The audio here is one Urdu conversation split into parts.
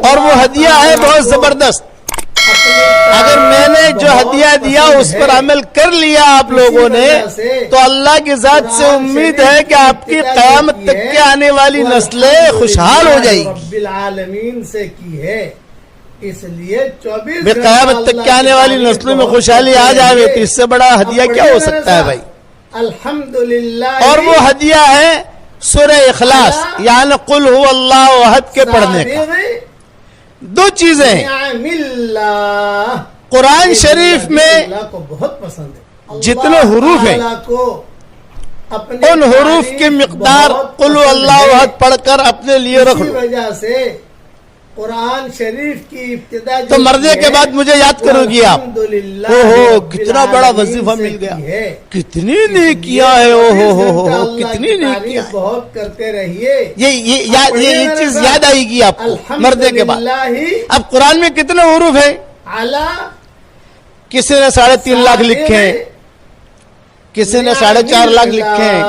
اور وہ ہدیہ ہے بہت زبردست. اگر میں نے جو ہدیہ دیا اس پر عمل کر لیا آپ لوگوں نے تو اللہ کی ذات سے امید ہے کہ آپ کی قیامت تک کے آنے والی نسلیں خوشحال ہو جائیں گی. رب العالمین سے کی ہے، اس لیے 24 قیامت تک کے آنے والی نسلوں میں خوشحالی آ جائے تو اس سے بڑا ہدیہ کیا ہو سکتا ہے بھائی. الحمدللہ. اور وہ ہدیہ ہے سورہ اخلاص یعنی قل هو اللہ احد کے پڑھنے کا. دو چیزیں ہیں. نعم اللہ. قرآن شریف میں اللہ کو بہت پسند ہے. جتنے حروف ہیں ان حروف کی مقدار قل هو اللہ احد پڑھ کر اپنے لیے رکھ لو. وجہ سے قرآن شریف کی ابتدا تو مرنے کے بعد مجھے یاد کرو گی آپ. اوہو کتنا بڑا وظیفہ مل گیا، کتنی نیکیاں ہیں. اوہو کتنی نیکیاں ہیں. بہت کرتے رہیے. یہ چیز یاد آئے گی آپ کو مرنے کے بعد. اب قرآن میں کتنے حروف ہیں؟ کسی نے 3.5 لاکھ لکھے ہیں، کسی نے 4.5 لاکھ لکھے ہیں.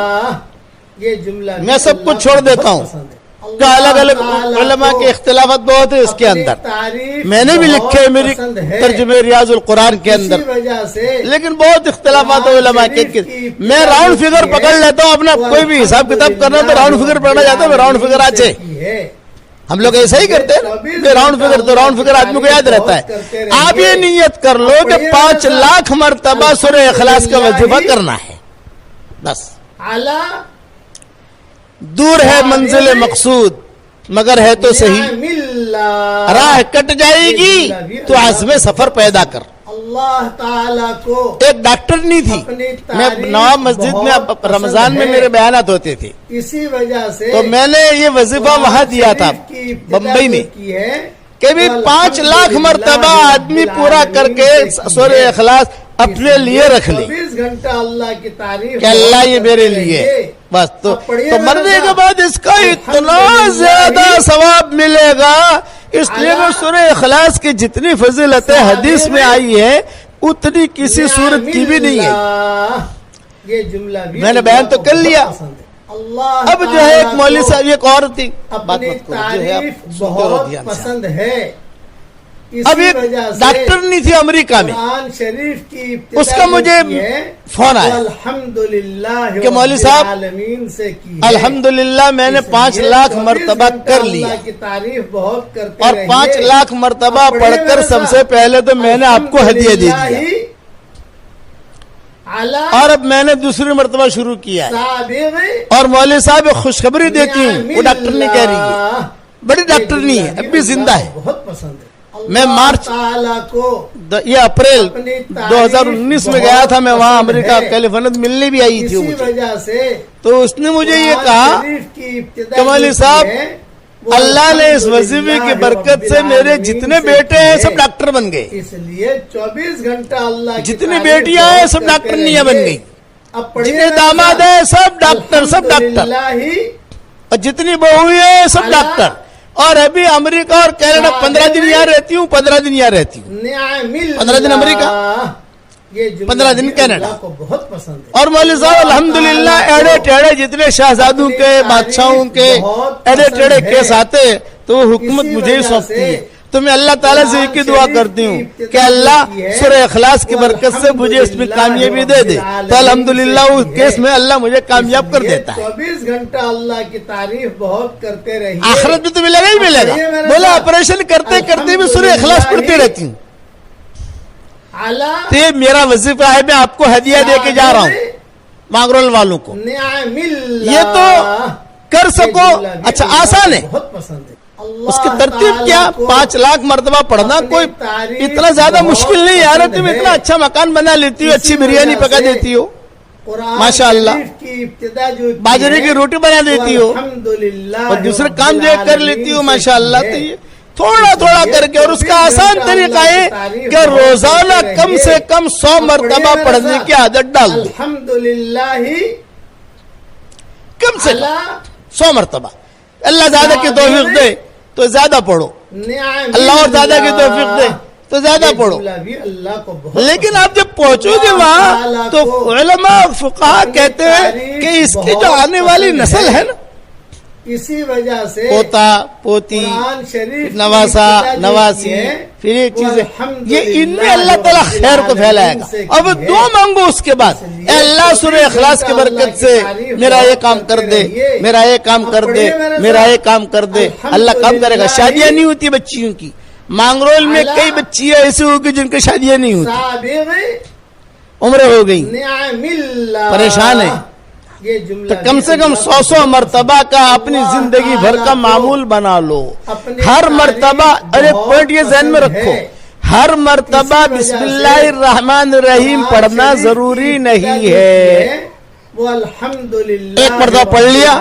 یہ جملہ میں سب کچھ چھوڑ دیتا ہوں کہ الگ الگ علماء کے اختلافات بہت ہیں اس کے اندر. میں نے بھی لکھے میری ترجمہ ریاض القرآن کے اندر، لیکن بہت اختلافات ہیں علماء کے. میں راؤنڈ فگر پکڑ لیتا ہوں. اپنا کوئی بھی حساب کتاب کرنا تو راؤنڈ فگر پکڑا جاتا ہے. میں راؤنڈ فگر آچے ہم لوگ ایسا ہی کرتے ہیں. راؤنڈ فگر تو راؤنڈ فگر آدمی کو یاد رہتا ہے. آپ یہ نیت کر لو کہ 5 لاکھ مرتبہ سورہ اخلاص کا وظیفہ کرنا ہے بس. دور ہے منزل مقصود مگر ہے تو صحیح، راہ کٹ جائے گی تو عزم سفر پیدا کر. اللہ تعالیٰ کو ایک ڈاکٹرنی تھی. میں نواب مسجد میں رمضان میں میرے بیانات ہوتے تھے، اسی وجہ سے تو میں نے یہ وظیفہ وہاں دیا تھا بمبئی میں کہ بھی 5 لاکھ مرتبہ آدمی پورا کر کے سورہ اخلاص اپنے لیے رکھ لی 24 گھنٹہ اللہ کی تعریف کہ اللہ یہ میرے لیے بس. تو مرنے کے بعد اس کا اتنا زیادہ ثواب ملے گا. اس لیے میں سورہ اخلاص کی جتنی فضیلتیں حدیث میں آئی ہے اتنی کسی صورت کی بھی نہیں ہے. یہ جملہ میں نے بیان تو کر لیا. اب جو ہے ایک مولوی صاحب ایک اور تھی اپنی تعریف بہت پسند ہے. اب ایک ڈاکٹر نہیں تھی امریکہ میں، شریف کی اس کا مجھے فون آیا الحمدللہ کہ مولوی صاحب الحمدللہ میں نے 5 لاکھ مرتبہ کر لیا کی تعریف بہت کرتے اور 5 لاکھ مرتبہ پڑھ کر سب سے پہلے تو میں نے آپ کو ہدیہ دے دیا اور اب میں نے دوسری مرتبہ شروع کیا اور مولوی صاحب خوشخبری دیتی ہوں. وہ ڈاکٹر نہیں کہہ رہی ہے، بڑی ڈاکٹر نہیں ہے، اب بھی زندہ ہے. بہت پسند ہے. میں مارچ یہ اپریل 2019 میں گیا تھا. میں وہاں امریکہ کیلیفورنیا ملنے بھی آئی تھی مجھے. تو اس نے مجھے یہ کہا کہ مولوی صاحب اللہ نے اس وظیفے کی برکت سے میرے جتنے بیٹے ہیں سب ڈاکٹر بن گئے. اس لیے 24 گھنٹہ اللہ جتنی بیٹیاں ہیں سب ڈاکٹرنیاں بن گئی، جتنے داماد ہیں سب ڈاکٹر اور جتنی بہو ہیں سب ڈاکٹر. اور ابھی امریکہ اور کینیڈا 15 دن یہاں رہتی ہوں، 15 دن یہاں رہتی ہوں. 15 دن امریکہ، 15 دن کینیڈا. بہت پسند ہے. اور مولوی صاحب الحمدللہ ایڑے ٹیڑے جتنے شہزادوں کے بادشاہوں کے ایڑے ٹیڑے کیس آتے تو وہ حکومت مجھے ہی سونپتی ہے. تو میں اللہ تعالیٰ سے ایک ہی دعا کرتی ہوں کہ اللہ سورہ اخلاص کی برکت سے مجھے اس میں کامیابی دے دے. تو الحمدللہ اس کیس میں اللہ مجھے کامیاب کر دیتا ہے. 24 گھنٹہ اللہ کی تعریف بہت کرتے رہیے. آخرت میں تو ملے گا ہی ملے گا. بولا آپریشن کرتے کرتے بھی سورہ اخلاص پڑھتی رہتی ہوں. تو یہ میرا وظیفہ ہے، میں آپ کو ہدیہ دے کے جا رہا ہوں مانگرول والوں کو. یہ تو کر سکو. اچھا آسان ہے. بہت پسند ہے. اس کی ترتیب کیا؟ 5 لاکھ مرتبہ پڑھنا کوئی اتنا زیادہ مشکل نہیں ہے. یار تم اتنا اچھا مکان بنا لیتی ہو، اچھی بریانی پکا دیتی ہو ماشاء اللہ، باجرے کی روٹی بنا دیتی ہو اور دوسرے کام جو کر لیتی ہو ماشاء اللہ. تو یہ تھوڑا تھوڑا کر کے، اور اس کا آسان طریقہ ہے کہ روزانہ کم سے کم 100 مرتبہ پڑھنے کی عادت ڈال دو. الحمدللہ کم سے کم 100 مرتبہ. اللہ زیادہ کی توفیق دے تو زیادہ پڑھو، اللہ اور زیادہ کی توفیق دے تو زیادہ پڑھو. لیکن آپ جب پہنچو گے وہاں تو علماء فقہاء کہتے ہیں کہ اس کی جو آنے والی نسل ہے نا، اسی وجہ سے پوتا پوتی قرآن شریف کی نواسا ابتدا جو نواسی کی ہے، پھر یہ چیزیں والحمدللہ یہ ان میں اللہ تعالیٰ خیر کو پھیلائے گا. اب دعا مانگو اس کے بعد اے اللہ سورہ اخلاص کی برکت سے میرا یہ کام کر دے میرا یہ کام کر دے میرا یہ کام کر دے. اللہ کام کرے گا. شادیاں نہیں ہوتی بچیوں کی. مانگرول میں کئی بچیاں ایسی ہوگی جن کی شادیاں نہیں ہوتی, سابغ عمریں ہو گئی, نعم اللہ پریشان ہے. یہ جملہ تو کم سے کم 100 مرتبہ کا اپنی زندگی بھر کا معمول بنا لو. ہر مرتبہ ارے پوائنٹ یہ ذہن میں رکھو, ہر مرتبہ بسم اللہ الرحمن الرحیم پڑھنا ضروری نہیں ہے. وہ الحمدللہ ایک مرتبہ پڑھ لیا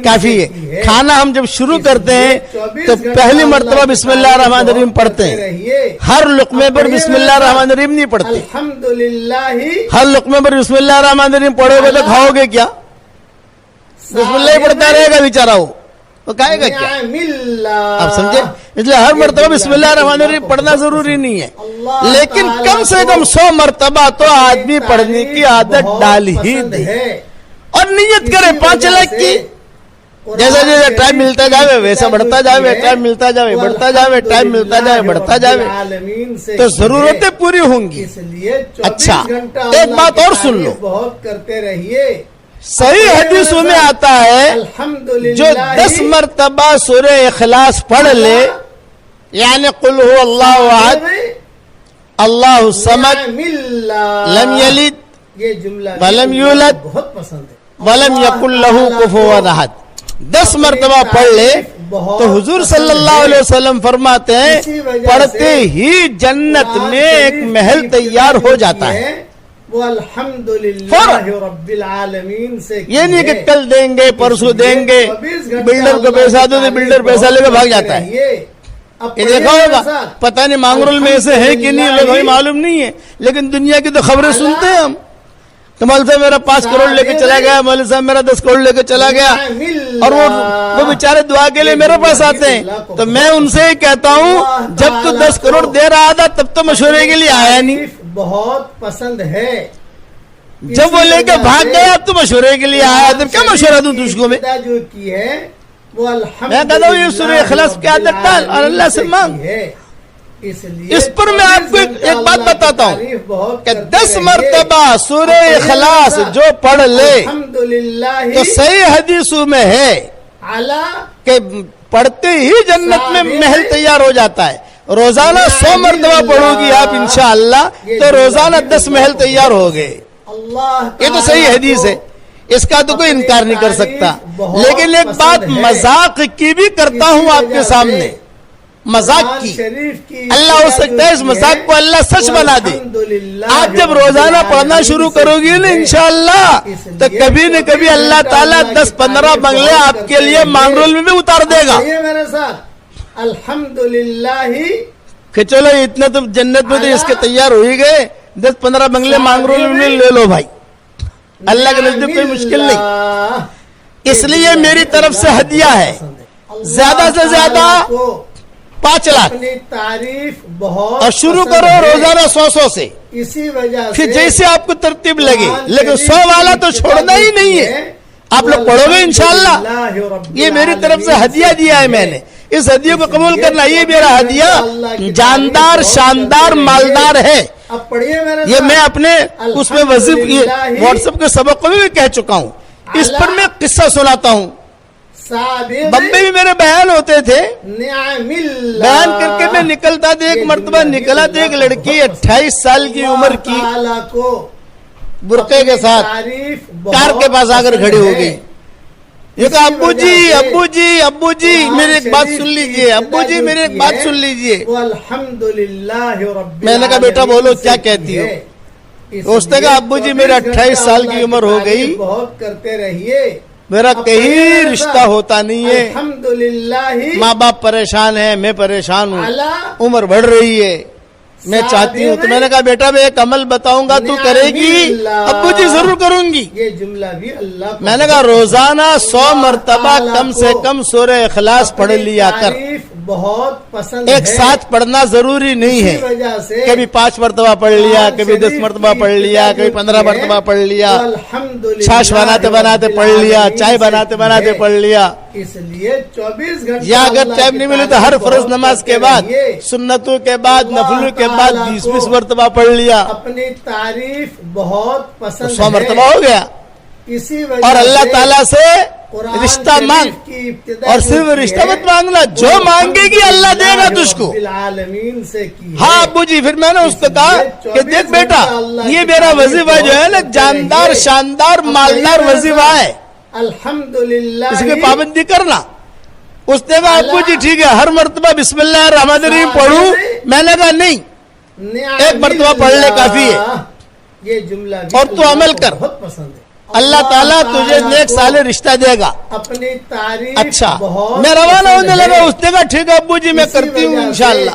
کافی ہے. کھانا ہم جب شروع کرتے ہیں تو پہلی مرتبہ بسم اللہ الرحمن الرحیم پڑھتے ہیں. ہر لقمے پر بسم اللہ الرحمن الرحیم نہیں پڑھتے. الحمدللہ ہر لقمے پر بسم اللہ الرحمن الرحیم پڑھو گے تو کھاؤ گے کیا؟ بسم اللہ ہی پڑھتا رہے گا بیچارہ, وہ کھائے گا کیا؟ آپ سمجھے؟ اس لیے ہر مرتبہ بسم اللہ الرحمن الرحیم پڑھنا ضروری نہیں ہے, لیکن کم سے کم 100 مرتبہ تو آدمی پڑھنے کی عادت ڈال ہی دے اور نیت کرے 5 لاکھ کی. جیسا جیسا ٹائم ملتا جاوے ویسا بڑھتا جاوے, ٹائم ملتا جاوے بڑھتا جاوے, ٹائم ملتا جاوے بڑھتا جاوے, تو ضرورتیں پوری ہوں گی. اچھا ایک بات اور سن لو, بہت کرتے رہیے. صحیح حدیثوں میں آتا ہے جو 10 مرتبہ سورہ اخلاص پڑھ لے, یعنی قل هو اللہ احد اللہ الصمد لم یلد یہ جملہ ولم یولد بہت پسند ہے. ولم یکن لہ کفوا احد 10 مرتبہ پڑھ لے تو حضور صلی اللہ علیہ وسلم فرماتے ہیں پڑھتے ہی جنت میں ایک محل تیار ہو جاتا ہے. وہ الحمدللہ رب العالمین سے یہ نہیں کہ کل دیں گے پرسوں دیں گے, بلڈر کو پیسہ دو تو بلڈر پیسہ لے کے بھاگ جاتا ہے. یہ دیکھا ہوگا پتہ نہیں مانگرول میں ایسے ہے کہ نہیں, لوگ ہمیں معلوم نہیں ہے, لیکن دنیا کی تو خبریں سنتے ہیں ہم. تو مول صاحب میرا 5 کروڑ لے کے چلا گیا, مول صاحب میرا 10 کروڑ لے کے چلا گیا, اور وہ بیچارے دعا کے لیے میرے پاس آتے ہیں. تو میں ان سے ہی کہتا ہوں جب تو 10 کروڑ دے رہا تھا تب تو مشورے کے لیے آیا نہیں, بہت پسند ہے. جب وہ لے کے بھاگ گیا تو مشورے کے لیے آیا, تب کیا مشورہ دوں تجھ کو میں؟ جو کی ہے وہ میں کہتا ہوں یہ سورہ اخلاص کی عادت ڈال اور اللہ سے مانگ. اس پر میں آپ کو ایک بات بتاتا ہوں کہ 10 مرتبہ سورہ اخلاص جو پڑھ لے تو صحیح حدیثوں میں ہے کہ پڑھتے ہی جنت میں محل تیار ہو جاتا ہے. روزانہ 100 مرتبہ پڑھو گی آپ انشاءاللہ تو روزانہ 10 محل تیار ہو گئے. یہ تو صحیح حدیث ہے, اس کا تو کوئی انکار نہیں کر سکتا. لیکن ایک بات مذاق کی بھی کرتا ہوں آپ کے سامنے, مذاق کی. اللہ ہو سکتا ہے اس مذاق کو اللہ سچ بنا دے. آپ جب روزانہ پڑھنا شروع کرو گی نا انشاءاللہ تو کبھی نہ کبھی اللہ تعالیٰ 10-15 بنگلے آپ کے لیے مانگرول میں بھی اتار دے گا. میرے ساتھ الحمدللہ کہ چلو اتنا تو جنت میں تو اس کے تیار ہو ہی گئے, 10-15 بنگلے مانگرول میں لے لو بھائی, اللہ کے نزدیک کوئی مشکل نہیں. اس لیے میری طرف سے ہدیہ ہے زیادہ سے زیادہ 5 لاکھ, تعریف بہت اور شروع کرو روزانہ 100 سے. اسی وجہ پھر جیسے آپ کو ترتیب لگے, لیکن 100 والا تو چھوڑنا ہی نہیں ہے. آپ لوگ پڑھو گے انشاءاللہ. یہ میری طرف سے ہدیہ دیا ہے میں نے, اس ہدیے کو قبول کرنا. یہ میرا ہدیہ جاندار شاندار مالدار ہے. یہ میں اپنے اس میں واٹس ایپ کے سبق کو بھی کہہ چکا ہوں. اس پر میں قصہ سناتا ہوں. بمبئی میں میرے بیان ہوتے تھے, بیان کر کے میں نکلتا تھا. ایک مرتبہ نکلا تو ایک لڑکی 28 سال کی عمر کی برقعے کے ساتھ کار کے پاس آ کر کھڑی ہو گئی. یہ کہا ابو جی ابو جی ابو جی میری ایک بات سن لیجئے, ابو جی میری ایک بات سن لیجئے. میں نے کہا بیٹا بولو کیا کہتی ہو؟ اس نے کہا ابو جی میرے 28 سال کی عمر ہو گئی, بہت کرتے رہیے, میرا کہیں رشتہ ہوتا نہیں ہے, ماں باپ پریشان ہے, میں پریشان ہوں, عمر بڑھ رہی ہے, میں چاہتی ہوں. تو میں نے کہا بیٹا میں ایک عمل بتاؤں گا تو کرے گی؟ ابو جی ضرور کروں گی. یہ جملہ بھی اللہ میں نے کہا روزانہ 100 مرتبہ کم سے کم سورہ اخلاص پڑھ لیا کر. بہت پسند ایک ساتھ پڑھنا ضروری نہیں ہے. وجہ سے کبھی 5 مرتبہ پڑھ لیا, کبھی 10 مرتبہ پڑھ لیا, کبھی 15 مرتبہ پڑھ لیا, چھاش بناتے بناتے پڑھ لیا, چائے بناتے بناتے پڑھ لیا. اس لیے 24 گھنٹے یا اگر ٹائم نہیں ملے تو ہر فرض نماز کے بعد, سنتوں کے بعد, نفلوں کے بعد 20 مرتبہ پڑھ لیا, اپنی تعریف بہت پسند 100 مرتبہ ہو گیا. اسی وجہ اور اللہ سے تعالیٰ سے قرآن رشتہ شریف مانگ, کی ابتدا اور جو صرف کی رشتہ ہے مت مانگنا, جو مانگے گی اللہ دے گا تجھ کو. رب العالمین سے کی ہے. ہاں ابو جی, پھر میں نے اس کو کہا کہ دیکھ بیٹا, یہ میرا وظیفہ جو ہے نا جاندار شاندار مالدار وظیفہ ہے, الحمدللہ اس کی پابندی کرنا. اس نے کہا ابو جی ٹھیک ہے, ہر مرتبہ بسم اللہ الرحمن الرحیم پڑھوں. میں نے کہا نہیں, ایک مرتبہ پڑھ لے کافی ہے. یہ جملہ اور تو عمل کر, بہت پسند ہے. اللہ تعالیٰ تجھے نیک صالح رشتہ دے گا. اپنی تعریف اچھا, بہت میں روانہ پسند ہونے ہے. لگا. اس نے کہا ٹھیک ہے ابو جی میں اسی کرتی ہوں وجہ سے انشاءاللہ.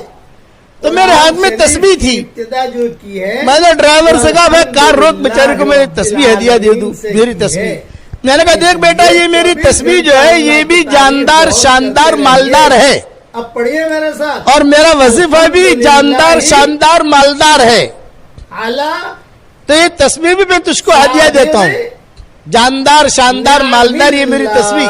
تو میرے ہاتھ میں تسبیح تھی. ابتدا جو کی ہے میں نے ڈرائیور سے کہا بھائی کار روک, بیچارے کو میں تسبیح ہدیہ دے دوں, میری تسبیح. میں نے کہا دیکھ بیٹا, یہ میری تسبیح جو ہے یہ بھی جاندار شاندار مالدار ہے, اب پڑھیے میرے ساتھ, اور میرا وظیفہ بھی جاندار شاندار مالدار ہے. اعلیٰ تو یہ تسبیح بھی میں تجھ کو ہدیہ دیتا ہوں. جاندار شاندار مالدار یہ میری تسبیح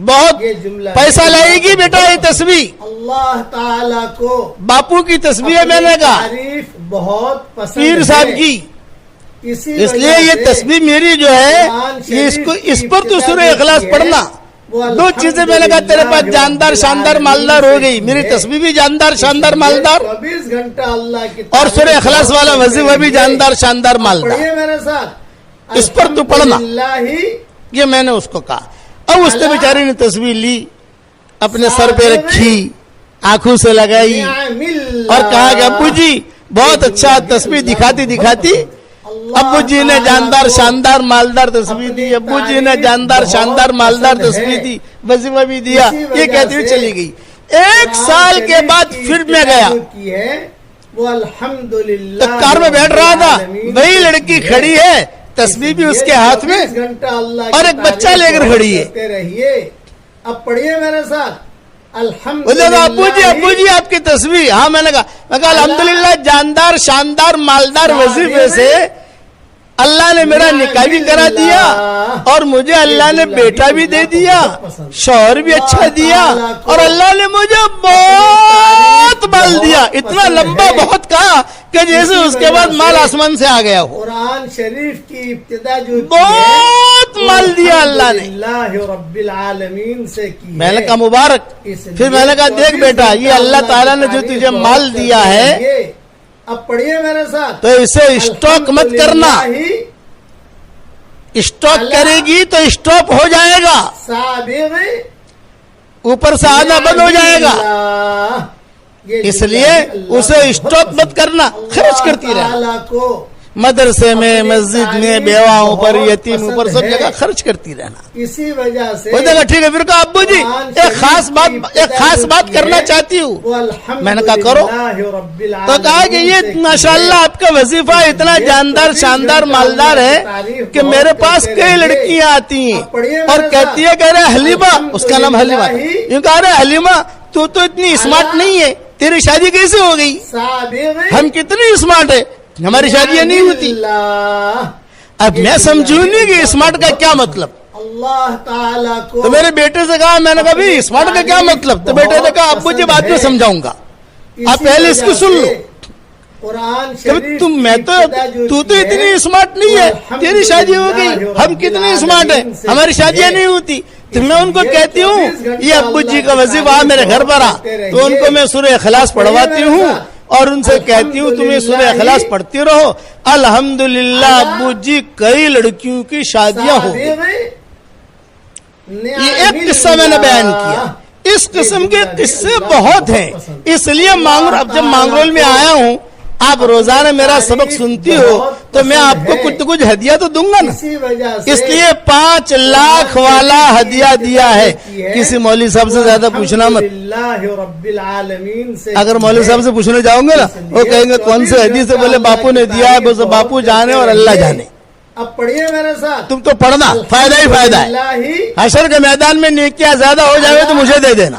بہت یہ جملہ پیسہ لائے گی بیٹا. یہ تسبیح اللہ تعالیٰ کو باپو کی تسبیح ہے. میں نے کہا تعریف بہت پسند پیر صاحب کی, اس لیے یہ تسبیح میری جو ہے یہ اس پر تو سورہ اخلاص پڑھنا. 2 چیزیں میں نے کہا تیرے پاس جاندار شاندار مالدار ہو گئی, میری تسبیح بھی جاندار شاندار مالدار, 24 گھنٹہ اللہ کی اور سورہ اخلاص والا وظیفہ بھی جاندار شاندار مالدار. پڑھیے میرے ساتھ, اس پر تو پڑھنا. الحمدللہ یہ میں نے اس کو کہا. اب اس نے بیچاری نے تسبیح لی, اپنے سر پہ رکھی, آنکھوں سے لگائی, اور کہا کہ ابو جی بہت اچھا تسبیح دکھاتی دکھاتی ابو جی نے جاندار شاندار مالدار تسبیح دی. ابو جی نے جاندار شاندار مالدار تسبیح دی, وظیفہ بھی دیا. یہ کہتی ہوئی چلی گئی. 1 سال کے بعد پھر میں گیا, وہ الحمدللہ تو کار میں بیٹھ رہا تھا, وہی لڑکی کھڑی ہے, تسبیح بھی اس کے ہاتھ میں, اور ایک بچہ لے کر کھڑی ہے. رہیے, اب پڑھیے میرے ساتھ, الحمدللہ. ابو جی آپ کی تسبیح. ہاں میں نے کہا الحمدللہ جاندار شاندار مالدار وظیفے سے اللہ نے میرا نکاح بھی کرا دیا, اور مجھے اللہ نے بیٹا بھی دے دیا, شوہر بھی اچھا دیا, اور اللہ نے مجھے بہت مال دیا. اتنا لمبا بہت کہا کہ جیسے اس کے بعد مال آسمان سے آ گیا ہو. قرآن شریف کی ابتدا جو بہت مال دیا اللہ نے. اللہ رب العالمین سے کی. میں نے کہا مبارک. پھر میں نے کہا دیکھ بیٹا, یہ اللہ تعالیٰ نے جو تجھے مال دیا ہے, اب پڑھیے میرے ساتھ, تو اسے اسٹاک مت کرنا. اسٹاک کرے گی تو اسٹاپ ہو جائے گا, اوپر سے آنا بند ہو جائے گا. اس لیے اسے اسٹاک مت کرنا, خرچ کرتی رہنا. مدرسے میں, مسجد میں, بیواؤں پر, یتیموں پر, سب جگہ خرچ کرتی رہنا. اسی وجہ سے وہ دیکھا ٹھیک ہے. پھر کہا ابو جی ایک خاص بات کرنا چاہتی ہوں. میں نے کہا کرو. تو کہا کہ یہ ماشاءاللہ آپ کا وظیفہ اتنا جاندار شاندار مالدار ہے کہ میرے پاس کئی لڑکیاں آتی ہیں اور کہتی ہے کہ ارے حلیمہ, اس کا نام حلیمہ تھا, یوں کہا ارے حلیمہ تو اتنی اسمارٹ نہیں ہے, تیری شادی کیسے ہو گئی؟ ہم کتنی اسمارٹ ہے, ہماری شادیاں نہیں ہوتی. اب میں سمجھوں نہیں کہ اسمارٹ کا کیا مطلب. اللہ تعالیٰ کو تو میرے بیٹے سے کہا, میں نے کہا بھائی اسمارٹ کا کیا مطلب؟ تو بیٹے نے کہا ابو جی بعد میں سمجھاؤں گا, آپ پہلے اس کو سن لو. میں تو اتنی اسمارٹ نہیں ہے, تیری شادی ہو گئی, ہم کتنے اسمارٹ ہیں, ہماری شادیاں نہیں ہوتی. تو میں ان کو کہتی ہوں یہ ابو جی کا وظیفہ میرے گھر پر آ, تو ان کو میں سورہ اخلاص پڑھواتی ہوں اور ان سے کہتی ہوں تمہیں سورہ اخلاص پڑھتی رہو. الحمدللہ ابو جی کئی لڑکیوں کی شادیاں ہو گئی. یہ ایک قصہ میں نے بیان کیا, اس قسم کے قصے بہت ہیں. اس لیے اب جب مانگرول میں آیا ہوں, آپ روزانہ میرا سبق سنتی ہو, تو میں آپ کو کچھ ہدیہ تو دوں گا نا. اس لیے 5 لاکھ والا ہدیہ دیا ہے. کسی مولوی صاحب سے زیادہ پوچھنا مت. اگر مولوی صاحب سے پوچھنے جاؤں گے نا, وہ کہیں گے کون سے حدیث سے, بولے باپو نے دیا ہے, بس باپو جانے اور اللہ جانے. اب پڑھیے میرے ساتھ, تم تو پڑھنا, فائدہ ہی فائدہ ہے. حشر کے میدان میں نیکیاں زیادہ ہو جائے تو مجھے دے دینا.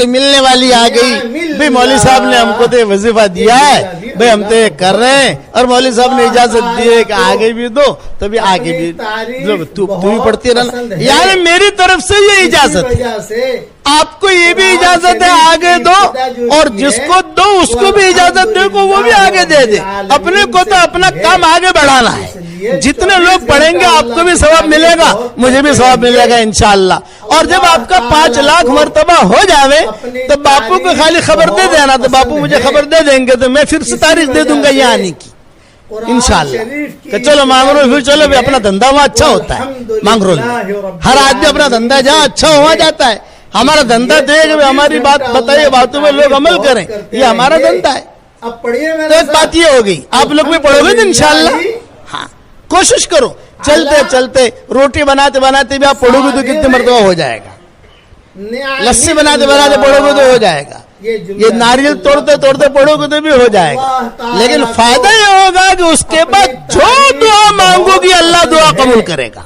کوئی ملنے والی آ گئی بھائی مولوی صاحب نے ہم کو تو وظیفہ دیا ہے بھائی ہم تو یہ کر رہے ہیں اور مولوی صاحب نے اجازت دی ہے کہ آگے بھی دو تو بھی آگے بھی تو بھی پڑھتی رہنا، یعنی میری طرف سے یہ اجازت ہے، آپ کو یہ بھی اجازت ہے آگے دو اور جس کو دو اس کو بھی اجازت دے کو وہ بھی آگے دے دے، اپنے کو تو اپنا کام آگے بڑھانا ہے۔ جتنے لوگ پڑھیں گے آپ کو بھی ثواب ملے گا، مجھے بھی ثواب ملے گا انشاءاللہ۔ اور جب آپ کا 5 لاکھ مرتبہ ہو جاوے تو باپو کو خالی خبر دے دینا، تو باپو مجھے خبر دے دیں گے تو میں پھر سے تاریخ دے دوں گا یہ آنے کی انشاءاللہ کہ چلو مانگرو پھر چلو بھی اپنا دھندا وہاں اچھا ہوتا ہے، مانگرو ہر آدمی اپنا دھندا جہاں اچھا ہوا جاتا ہے۔ ہمارا دھندا دیکھ ہماری بات بتائیے، باتوں میں لوگ عمل کریں، یہ ہمارا دھندا ہے۔ اب پڑھیے تو ایک بات یہ ہو گئی، آپ لوگ بھی پڑھو گے انشاءاللہ، ہاں کوشش کرو، چلتے چلتے روٹی بناتے بناتے بھی آپ پڑھو گے تو کتنے مرتبہ ہو جائے گا، لسی بناتے بناتے پڑھو گے تو ہو جائے گا، یہ ناریل توڑتے توڑتے پڑھو گے تو بھی ہو جائے گا، لیکن فائدہ یہ ہوگا کہ اس کے بعد جو دعا مانگو گی اللہ دعا قبول کرے گا۔